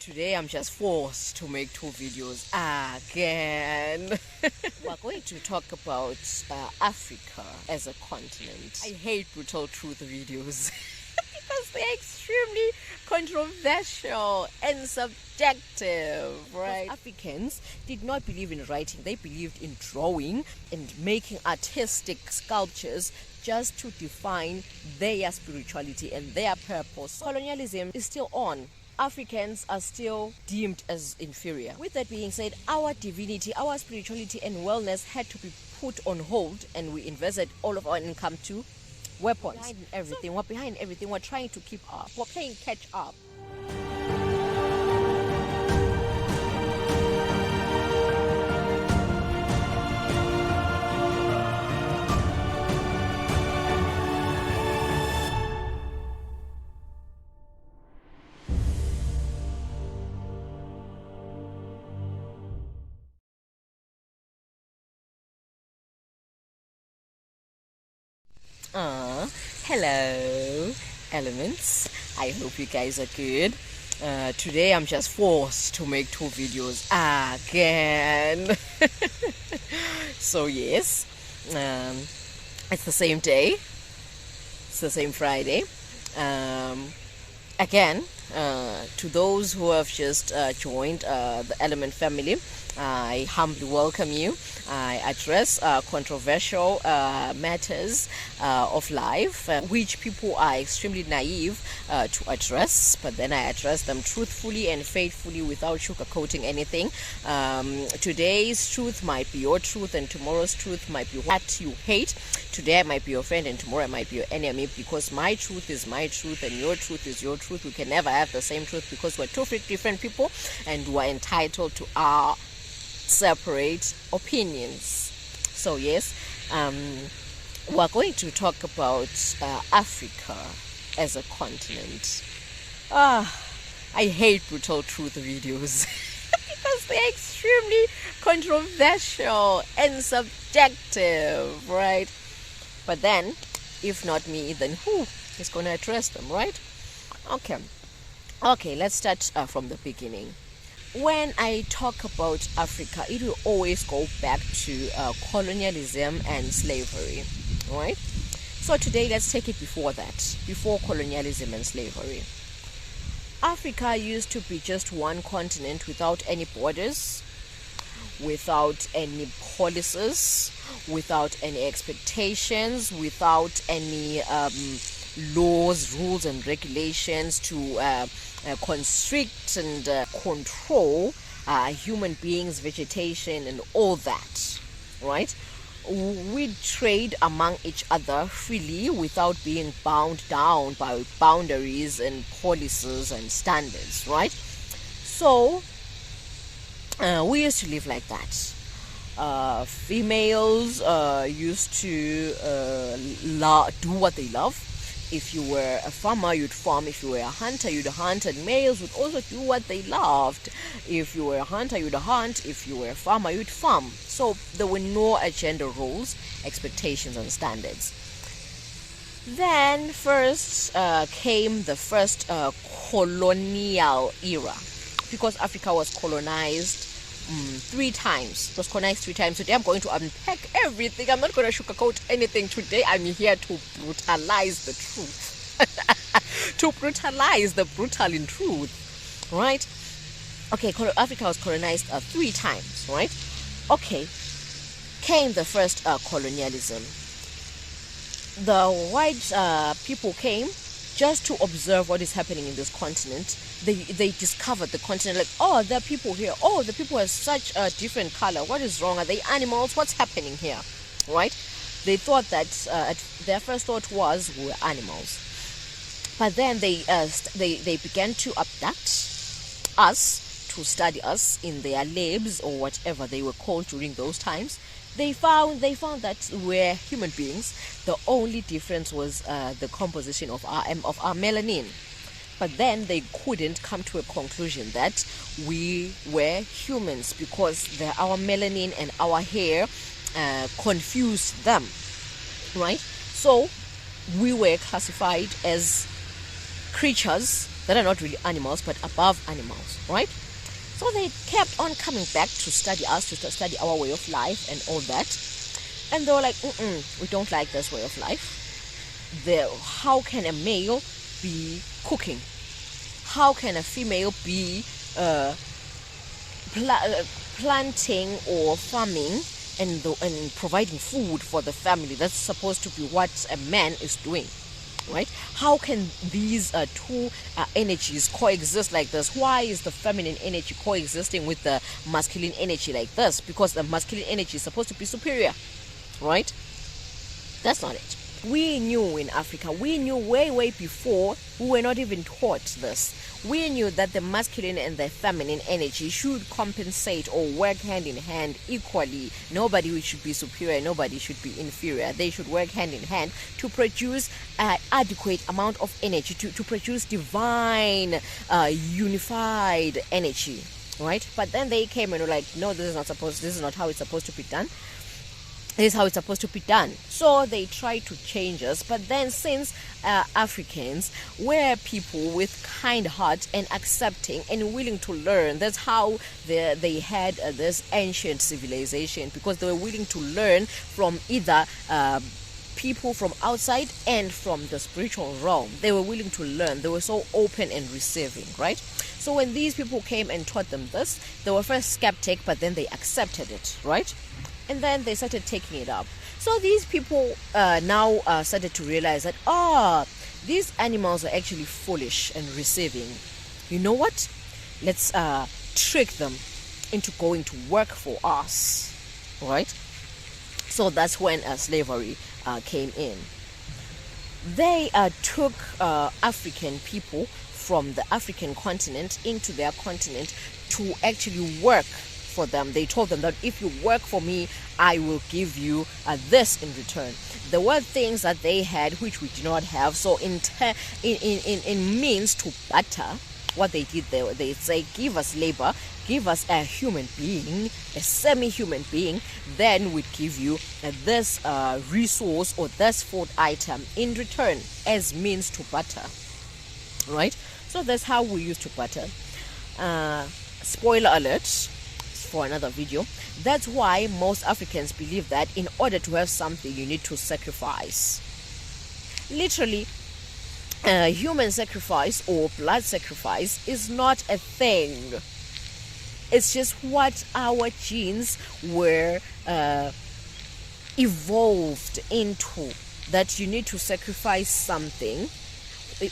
Today I'm just forced to make 2 videos again. We're going to talk about Africa as a continent. I hate brutal truth videos because they're extremely controversial and subjective, right? Africans did not believe in writing, they believed in drawing and making artistic sculptures just to define their spirituality and their purpose. Colonialism is still on. Africans are still deemed as inferior. With that being said, our divinity, our spirituality and wellness had to be put on hold, and we invested all of our income to weapons. We're behind everything. We're trying to keep up. We're playing catch up. Hello, elements. I hope you guys are good. Today I'm just forced to make 2 videos again. So yes, it's the same day. It's the same Friday. Again, to those who have just joined the Element family, I humbly welcome you. I address controversial matters of life, which people are extremely naive to address, but then I address them truthfully and faithfully without sugarcoating anything. Today's truth might be your truth, and tomorrow's truth might be what you hate. Today I might be your friend, and tomorrow I might be your enemy, because my truth is my truth and your truth is your truth. We can never have the same truth because we're 2 different people and we're entitled to our separate opinions. So yes, we're going to talk about Africa as a continent. I hate brutal truth videos because they're extremely controversial and subjective, right? But then, if not me, then who is going to address them, right? Okay, let's start from the beginning. When I talk about Africa, it will always go back to colonialism and slavery, right? So today, let's take it before that, before colonialism and slavery. Africa used to be just one continent without any borders, without any policies, without any expectations, without any laws, rules, and regulations to constrict and control human beings, vegetation, and all that, right? We trade among each other freely without being bound down by boundaries and policies and standards, right? So we used to live like that. Females used to do what they love. If you were a farmer, you'd farm. If you were a hunter, you'd hunt. And males would also do what they loved. If you were a hunter, you'd hunt. If you were a farmer, you'd farm. So there were no agenda rules, expectations, and standards. Then first came the first colonial era, because Africa was colonized 3 times. It was colonized 3 times. Today I'm going to unpack everything. I'm not going to sugarcoat anything. Today I'm here to brutalize the truth. To brutalize the brutal in truth. Right? Okay, Africa was colonized 3 times. Right? Okay. Came the first colonialism. The white people came just to observe what is happening in this continent. They discovered the continent, like, oh, there are people here. Oh, the people have such a different color. What is wrong? Are they animals? What's happening here? Right? They thought that their first thought was we were animals. But then they began to abduct us, to study us in their labs or whatever they were called during those times. They found that we're human beings. The only difference was the composition of our melanin. But then they couldn't come to a conclusion that we were humans, because our melanin and our hair confused them, right? So we were classified as creatures that are not really animals but above animals, right? So they kept on coming back to study us, to study our way of life and all that. And they were like, we don't like this way of life. How can a male be cooking? How can a female be planting or farming and providing food for the family? That's supposed to be what a man is doing, right? How can these two energies coexist like this? Why is the feminine energy coexisting with the masculine energy like this? Because the masculine energy is supposed to be superior, right? That's not it. We knew in Africa, we knew way before, we were not even taught this. We knew that the masculine and the feminine energy should compensate or work hand in hand equally. Nobody should be superior, nobody should be inferior. They should work hand in hand to produce adequate amount of energy, to produce divine, unified energy, right? But then they came and were like, no, this is not how it's supposed to be done. This is how it's supposed to be done. So they tried to change us. But then since Africans were people with kind heart and accepting and willing to learn, that's how they had this ancient civilization, because they were willing to learn from either people from outside and from the spiritual realm. They were willing to learn. They were so open and receiving, right? So when these people came and taught them this, they were first skeptic, but then they accepted it, right? And then they started taking it up. So these people now started to realize that, these animals are actually foolish and receiving. You know what? Let's trick them into going to work for us, right? So that's when slavery came in. They took African people from the African continent into their continent to actually work for them. They told them that if you work for me, I will give you this in return. There were things that they had which we did not have. So in means to barter, what they did, they say, give us labor, give us a human being, a semi-human being, then we'd give you this resource or this food item in return as means to barter, right? So that's how we used to barter. Spoiler alert for another video. That's why most Africans believe that in order to have something, you need to sacrifice. Literally, human sacrifice or blood sacrifice is not a thing. It's just what our genes were evolved into, that you need to sacrifice something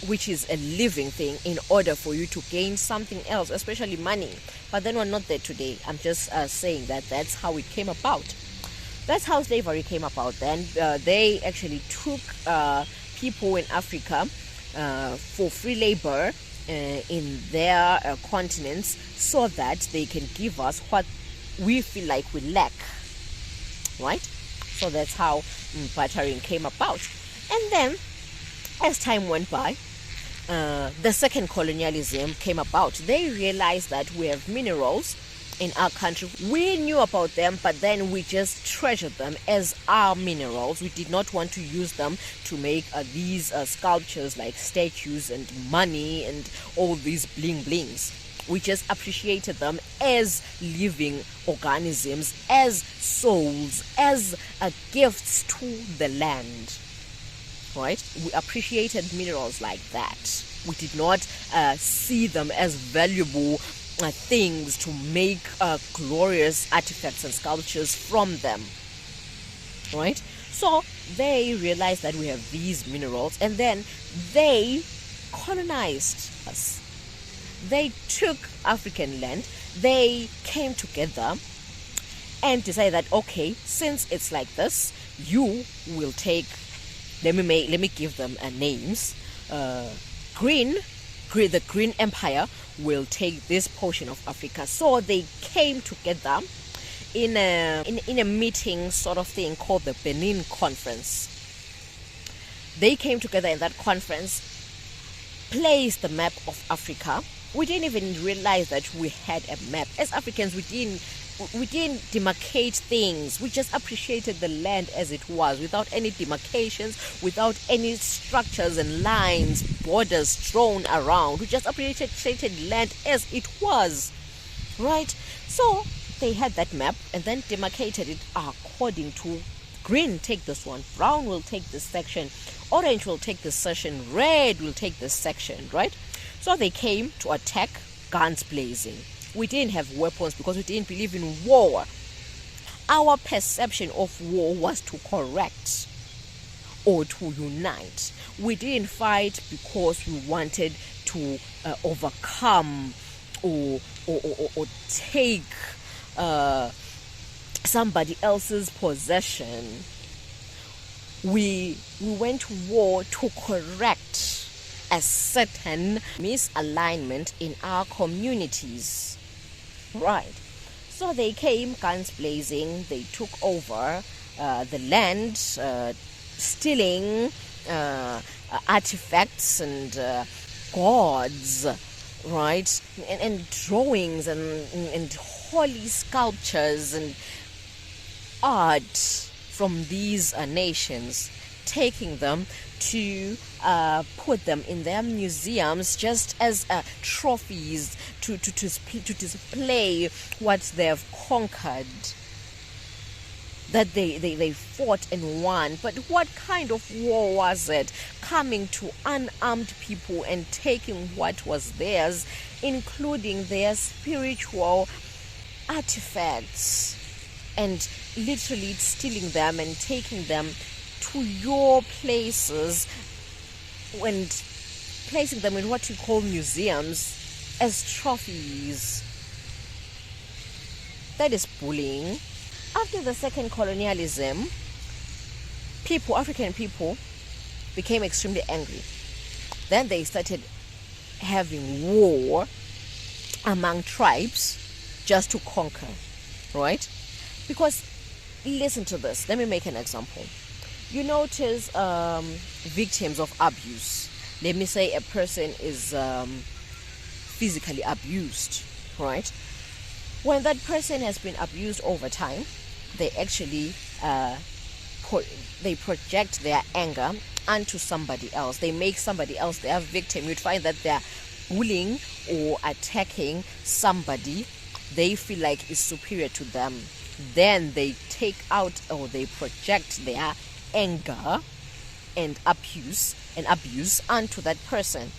which is a living thing in order for you to gain something else, especially money. But then we're not there today. I'm just saying that that's how it came about. That's how slavery came about. Then they actually took people in Africa for free labor in their continents, so that they can give us what we feel like we lack, right? So that's how bartering came about. And then as time went by, the second colonialism came about. They realized that we have minerals in our country. We knew about them, but then we just treasured them as our minerals. We did not want to use them to make these sculptures like statues and money and all these bling blings. We just appreciated them as living organisms, as souls, as gifts to the land. Right? We appreciated minerals like that. We did not see them as valuable things to make glorious artifacts and sculptures from them. Right? So they realized that we have these minerals, and then they colonized us. They took African land, they came together and decided that, okay, since it's like this, you will take, let me give them names. The Green Empire will take this portion of Africa. So they came together in a meeting sort of thing called the Benin Conference. They came together in that conference, placed the map of Africa We didn't even realize that we had a map. As Africans, we didn't demarcate things. We just appreciated the land as it was, without any demarcations, without any structures and lines, borders drawn around. We just appreciated land as it was, right? So they had that map and then demarcated it according to: green, take this one; brown will take this section; orange will take this section; red will take this section, right? So they came to attack, guns blazing. We didn't have weapons because we didn't believe in war. Our perception of war was to correct or to unite. We didn't fight because we wanted to overcome or take somebody else's possession. We went to war to correct a certain misalignment in our communities. Right. So they came, guns blazing. They took over the land, stealing artifacts and gods, right? And drawings and holy sculptures and art from these nations, taking them to put them in their museums just as trophies to display what they've conquered, that they fought and won. But what kind of war was it? Coming to unarmed people and taking what was theirs, including their spiritual artifacts, and literally stealing them and taking them to your places and placing them in what you call museums as trophies. That is bullying. After the second colonialism, African people, became extremely angry. Then they started having war among tribes just to conquer, right? Because, listen to this, let me make an example. You notice victims of abuse. Let me say a person is physically abused, right? When that person has been abused over time, they actually they project their anger onto somebody else. They make somebody else their victim. You'd find that they're bullying or attacking somebody they feel like is superior to them. Then they take out or they project their anger and abuse onto that person.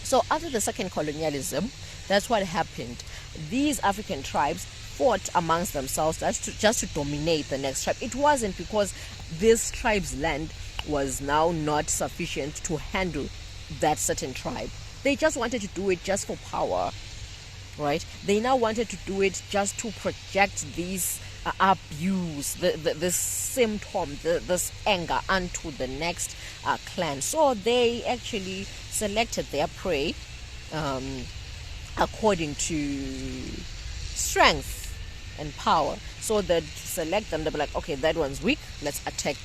So after the second colonialism, that's what happened. These African tribes fought amongst themselves just to dominate the next tribe. It wasn't because this tribe's land was now not sufficient to handle that certain tribe. They just wanted to do it just for power, right? They now wanted to do it just to project these abuse, this symptom, this anger onto the next clan. So they actually selected their prey according to strength and power. So they'd select them, they'd be like, okay, that one's weak, let's attack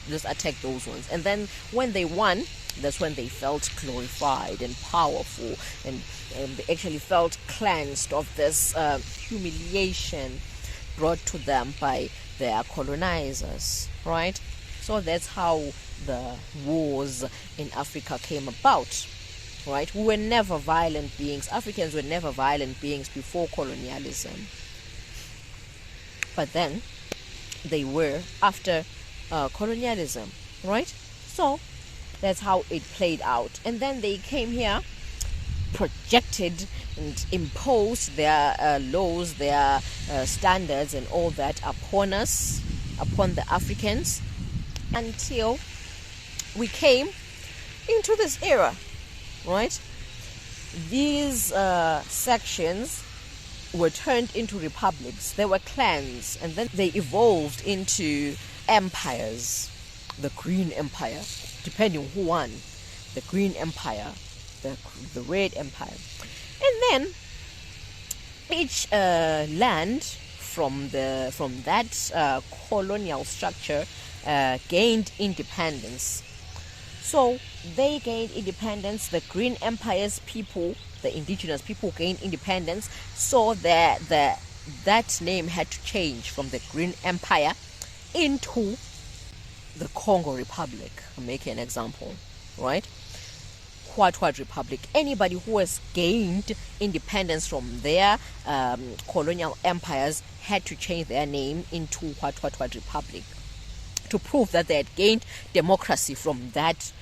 those ones. And then when they won, that's when they felt glorified and powerful, and they actually felt cleansed of this humiliation brought to them by their colonizers, right? So that's how the wars in Africa came about, right? We were never violent beings. Africans were never violent beings before colonialism. But then they were after colonialism, right? So that's how it played out. And then they came here, projected and imposed their laws, their standards and all that upon us, upon the Africans, until we came into this era, right? These sections were turned into republics. They were clans, and then they evolved into empires. The Green Empire, depending on who won. The Green Empire, the Red Empire. And then each land from that colonial structure gained independence. So they gained independence. The Green Empire's people the indigenous people gained independence, so that name had to change from the Green Empire into the Congo Republic. I'm making an example, right? What Republic. Anybody who has gained independence from their colonial empires had to change their name into what Republic, to prove that they had gained democracy from that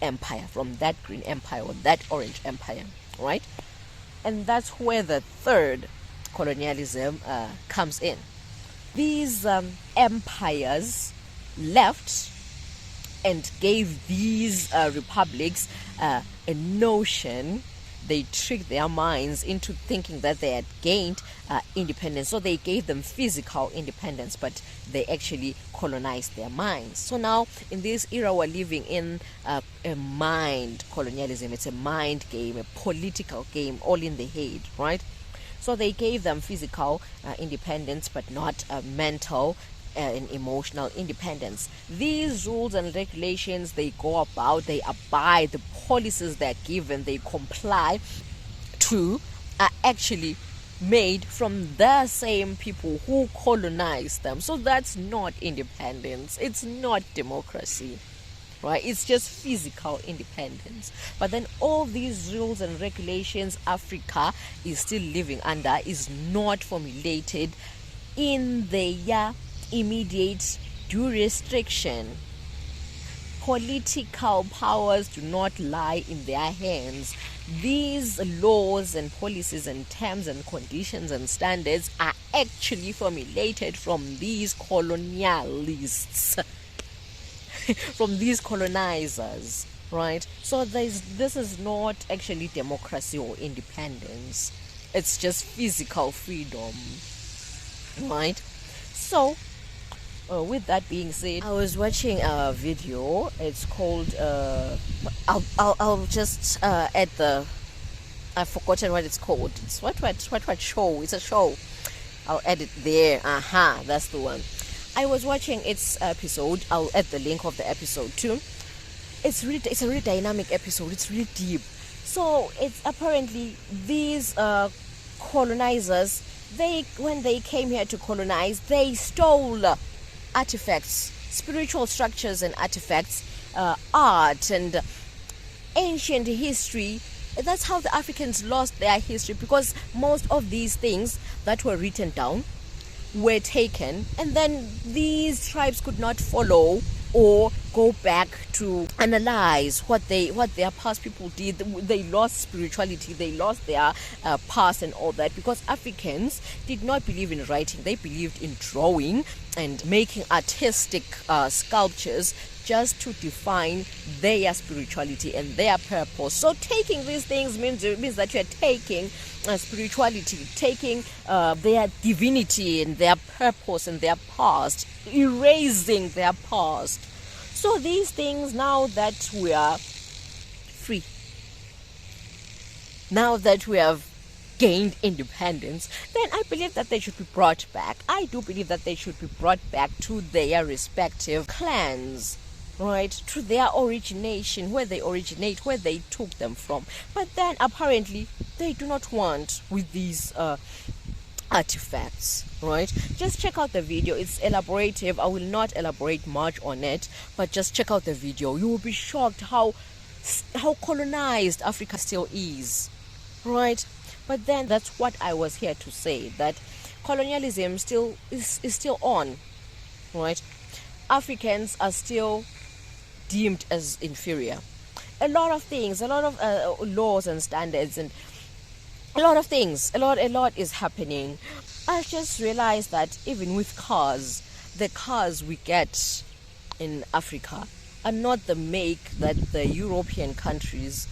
empire, from that Green Empire or that Orange Empire, right? And that's where the third colonialism comes in. These empires left and gave these republics a notion. They tricked their minds into thinking that they had gained independence. So they gave them physical independence, but they actually colonized their minds. So now, in this era, we're living in a mind colonialism. It's a mind game, a political game, all in the head, right? So they gave them physical independence, but not mental and emotional independence. These rules and regulations, they go about, they abide, the policies they're given, they comply to, are actually made from the same people who colonized them. So that's not independence, it's not democracy, right? It's just physical independence. But then all these rules and regulations Africa is still living under is not formulated in their immediate jurisdiction. Political powers do not lie in their hands. These laws and policies and terms and conditions and standards are actually formulated from these colonialists, from these colonizers, right? So this is not actually democracy or independence. It's just physical freedom, right? So with that being said, I was watching a video. It's called I'll just add the, I've forgotten what it's called. It's what show? It's a show. I'll add it there. That's the one. I was watching its episode. I'll add the link of the episode too. It's a really dynamic episode. It's really deep. So it's apparently these colonizers, when they came here to colonize, they stole artifacts, spiritual structures and artifacts, art and ancient history. That's how the Africans lost their history, because most of these things that were written down were taken, and then these tribes could not follow or go back to analyze what their past people did. They lost spirituality, they lost their past and all that, because Africans did not believe in writing. They believed in drawing and making artistic sculptures just to define their spirituality and their purpose. So taking these things means that you're taking spirituality, taking their divinity and their purpose and their past, erasing their past. So these things, now that we are free, now that we have gained independence, then I believe that they should be brought back. I do believe that they should be brought back to their respective clans, right, to their origination, where they originate, where they took them from. But then apparently they do not want with these artifacts, right? Just check out the video. It's elaborative. I will not elaborate much on it, but just check out the video. You will be shocked how colonized Africa still is, right? But then that's what I was here to say, that colonialism still is still on, right? Africans are still deemed as inferior. A lot of things, a lot of laws and standards, and a lot of things, a lot is happening. I just realized that even with cars, the cars we get in Africa are not the make that the European countries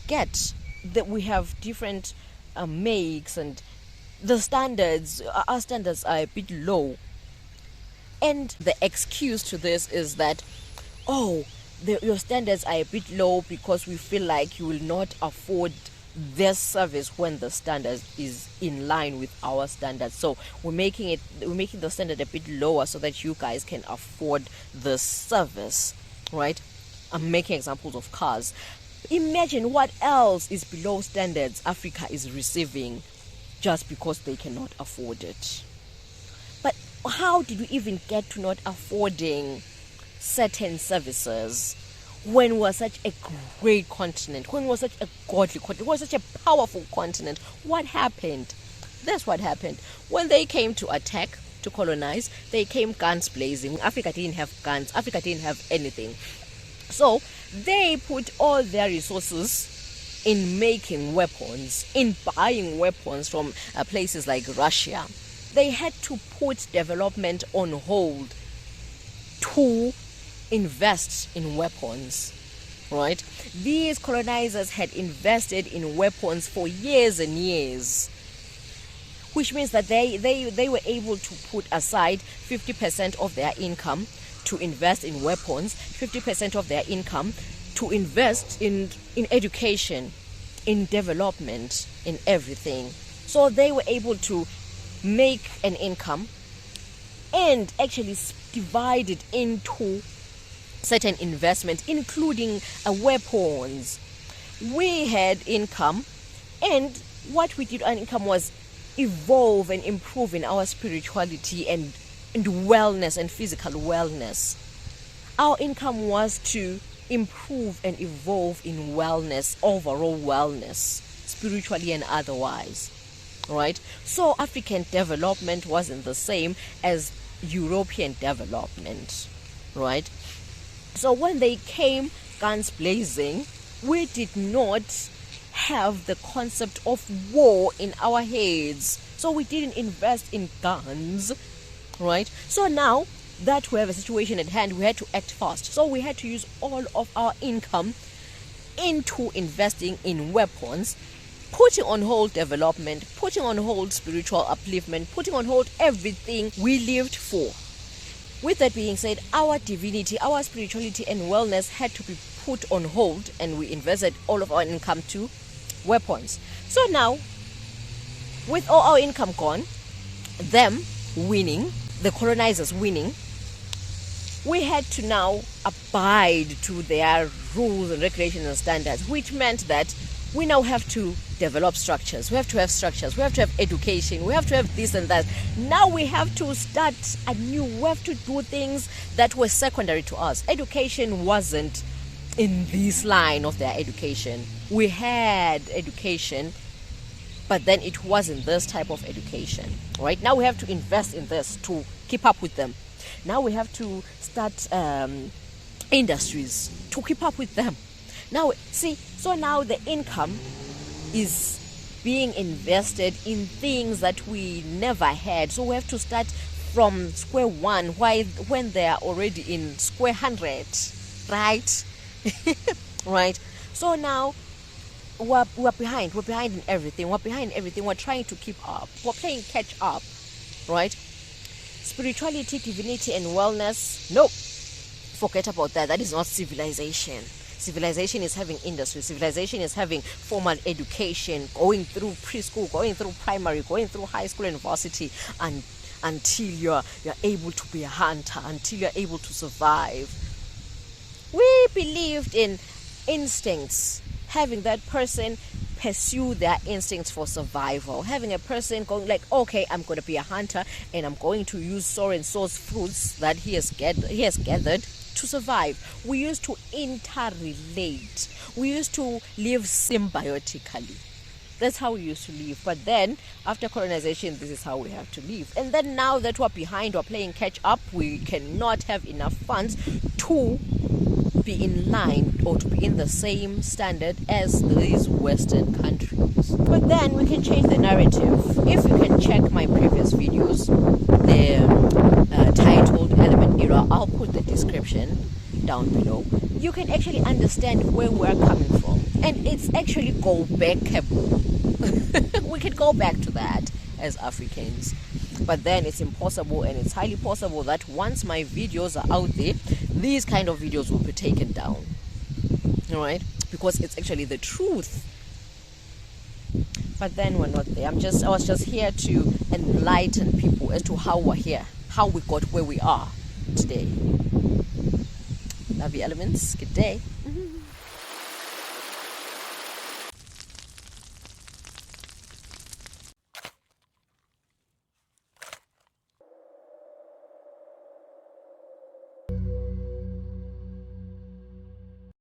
get. That we have different makes, and the standards, our standards are a bit low. And the excuse to this is that, your standards are a bit low because we feel like you will not afford this service when the standard is in line with our standards. So we're making the standard a bit lower so that you guys can afford the service, right? I'm making examples of cars. Imagine what else is below standards Africa is receiving just because they cannot afford it. But how did we even get to not affording certain services when we're such a great continent, when we're such a godly continent, we're such a powerful continent? What happened? That's what happened. When they came to attack, to colonize, they came guns blazing. Africa didn't have guns. Africa didn't have anything. So they put all their resources in making weapons, in buying weapons from places like Russia. They had to put development on hold to invest in weapons, right? These colonizers had invested in weapons for years and years, which means that they were able to put aside 50% of their income to invest in weapons, 50% of their income to invest in education, in development, in everything. So they were able to make an income and actually divide it into certain investments, including weapons. We had income, and what we did on income was evolve and improve in our spirituality and wellness and physical wellness. Our income was to improve and evolve in wellness, overall wellness, spiritually and otherwise, right? So African development wasn't the same as European development, right? So when they came guns blazing, we did not have the concept of war in our heads. So we didn't invest in guns, right? So now that we have a situation at hand, we had to act fast. So we had to use all of our income into investing in weapons, putting on hold development, putting on hold spiritual upliftment, putting on hold everything we lived for. With that being said, our divinity, our spirituality and wellness had to be put on hold, and we invested all of our income to weapons. So now, with all our income gone, them winning, the colonizers winning, we had to now abide to their rules and regulations and standards, which meant that we now have to develop structures. We have to have structures. We have to have education. We have to have this and that. Now we have to start anew. We have to do things that were secondary to us. Education wasn't in this line of their education. We had education, but then it wasn't this type of education, right? Now we have to invest in this to keep up with them. Now we have to start industries to keep up with them. Now, see, so now the income is being invested in things that we never had. So we have to start from square one when they are already in square 100, right? Right? So now we're behind. We're behind in everything. We're behind in everything. We're trying to keep up. We're playing catch up, right? Spirituality, divinity, and wellness, nope. Forget about that. That is not civilization. Civilization is having industry. Civilization is having formal education, going through preschool, going through primary, going through high school and varsity, and until you're able to be a hunter, until you're able to survive. We believed in instincts, having that person pursue their instincts for survival, having a person going like, okay, I'm going to be a hunter and I'm going to use so and so's fruits that he has gathered to survive. We used to interrelate. We used to live symbiotically. That's how we used to live. But then, after colonization, this is how we have to live. And then now that we're behind, we're playing catch up, we cannot have enough funds to be in line or to be in the same standard as these Western countries. But then we can change the narrative. If you can check my previous videos, they're titled Element Era. I'll put the description down below. You can actually understand where we're coming from. And it's actually go backable. We can go back to that as Africans. But then it's impossible, and it's highly possible that once my videos are out there, these kind of videos will be taken down. Alright? Because it's actually the truth. But then we're not there. I was just here to enlighten people as to how we're here, how we got where we are today. Love you, elements. Good day.